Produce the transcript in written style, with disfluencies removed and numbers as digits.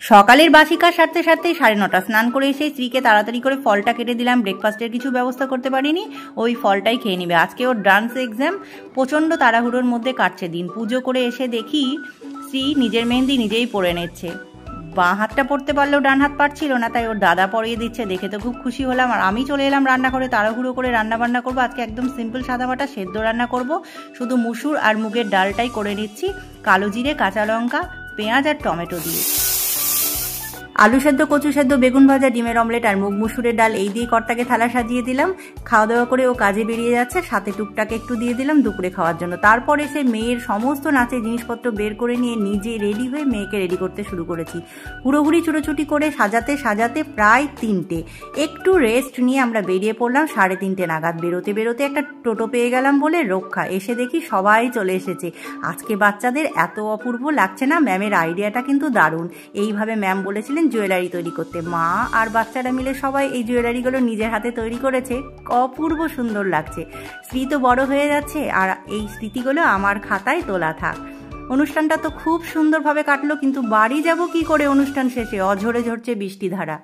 সকালের বাসি কাজ সারতে সারতেই 9:30 স্নান করে এসে স্ত্রীকে তাড়াতাড়ি করে ফলটা কেটে দিলাম। ব্রেকফাস্টের কিছু ব্যবস্থা করতে পারিনি, ওই ফলটাই খেয়ে নিবে। আজকে ওর ডান্স এক্সাম, প্রচণ্ড তাড়াহুড়োর মধ্যে কাটছে দিন। পুজো করে এসে দেখি স্ত্রী নিজের মেহেন্দি নিজেই পরে নিচ্ছে। বাঁ হাতটা পড়তে পারলেও ডান হাত পারছিল না, তাই ওর দাদা পরিয়ে দিচ্ছে। দেখে তো খুব খুশি হলাম। আর আমি চলে এলাম রান্না করে, তাড়াহুড়ো করে রান্না বান্না করবো। আজকে একদম সিম্পল সাদামাটা সেদ্ধ রান্না করব, শুধু মুসুর আর মুগের ডালটাই করে নিচ্ছি, কালো জিরে, কাঁচা লঙ্কা, পেঁয়াজ আর টমেটো দিয়ে। আলু সেদ্ধ, কচু সেদ্ধ, বেগুন ভাজা, ডিমের অমলেট আর মুগ মুসুরের ডাল এই দিয়ে কর্তাকে থালা সাজিয়ে দিলাম। খাওয়া দাওয়া করে ও কাজে বেরিয়ে যাচ্ছে, সাথে টুকটাকে একটু দিয়ে দিলাম দুপুরে খাওয়ার জন্য। তারপর এসে মেয়ের সমস্ত নাচের জিনিসপত্র বের করে নিয়ে নিজে রেডি হয়ে মেয়েকে রেডি করতে শুরু করেছি। হুড়োহুড়ি ছুটোছুটি করে সাজাতে সাজাতে প্রায় 3টে। একটু রেস্ট নিয়ে আমরা বেরিয়ে পড়লাম 3:30 নাগাদ। বেরোতে বেরোতে একটা টোটো পেয়ে গেলাম বলে রক্ষা। এসে দেখি সবাই চলে এসেছে। আজকে বাচ্চাদের এত অপূর্ব লাগছে না, ম্যামের আইডিয়াটা কিন্তু দারুণ। এইভাবে ম্যাম বলেছিলেন জুয়েলারি তৈরি করতে। মা আর বাচ্চারা মিলে সবাই এই জুয়েলারিগুলো নিজের হাতে তৈরি করেছে, অপূর্ব সুন্দর লাগছে। স্মৃতি তো বড় হয়ে যাচ্ছে, আর এই স্মৃতিগুলো আমার খাতায় তোলা থাক। অনুষ্ঠানটা তো খুব সুন্দরভাবে কাটলো, কিন্তু বাড়ি যাব কি করে অনুষ্ঠান শেষে? অঝরে ঝরছে বৃষ্টিধারা।